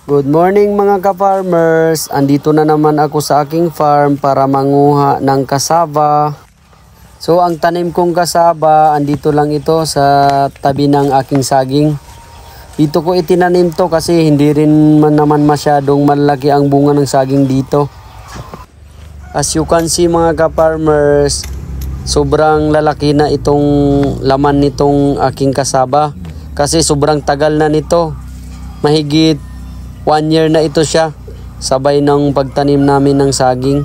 Good morning mga ka-farmers! Andito na naman ako sa aking farm para manguha ng kasaba. So ang tanim kong kasaba, andito lang ito sa tabi ng aking saging. Dito ko itinanim to kasi hindi rin naman masyadong malaki ang bunga ng saging dito. As you can see mga ka-farmers, sobrang lalaki na itong laman nitong aking kasaba. Kasi sobrang tagal na nito. Mahigit 1 year na ito siya, sabay ng pagtanim namin ng saging.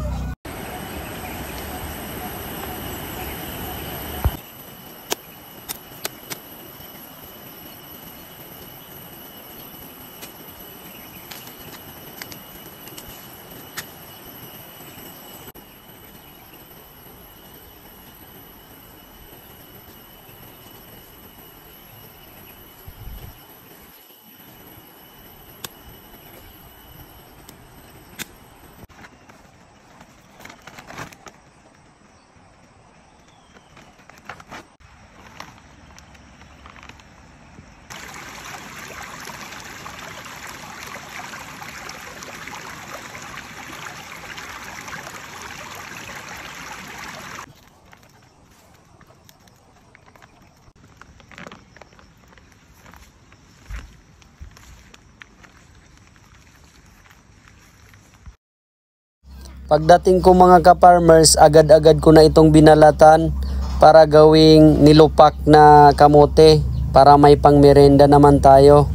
Pagdating ko mga ka-farmers, agad-agad ko na itong binalatan para gawing nilupak na kamote para may pangmerenda naman tayo.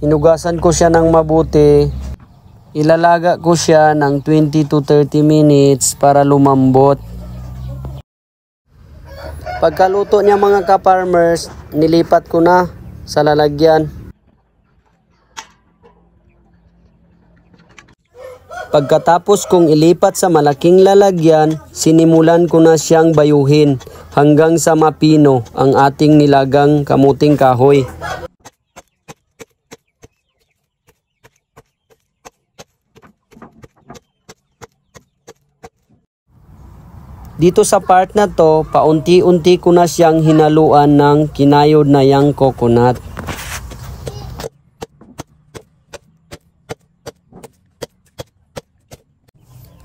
Hinugasan ko siya ng mabuti. Ilalaga ko siya ng 20 to 30 minutes para lumambot. Pagkaluto niya mga ka-farmers, nilipat ko na sa lalagyan. Pagkatapos kong ilipat sa malaking lalagyan, sinimulan ko na siyang bayuhin hanggang sa mapino ang ating nilagang kamuting kahoy. Dito sa part na to, paunti-unti ko na siyang hinaluan ng kinayod na yang coconut.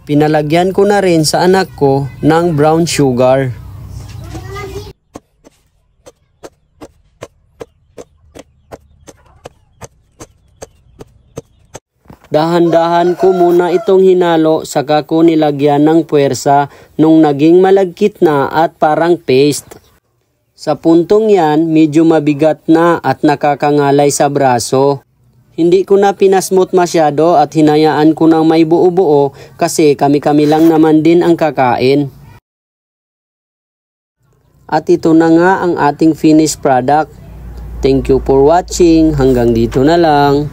Pinalagyan ko na rin sa anak ko ng brown sugar. Dahan-dahan ko muna itong hinalo saka ko nilagyan ng puwersa nung naging malagkit na at parang paste. Sa puntong yan, medyo mabigat na at nakakangalay sa braso. Hindi ko na pinasmooth masyado at hinayaan ko ng may buo-buo kasi kami-kami lang naman din ang kakain. At ito na nga ang ating finished product. Thank you for watching. Hanggang dito na lang.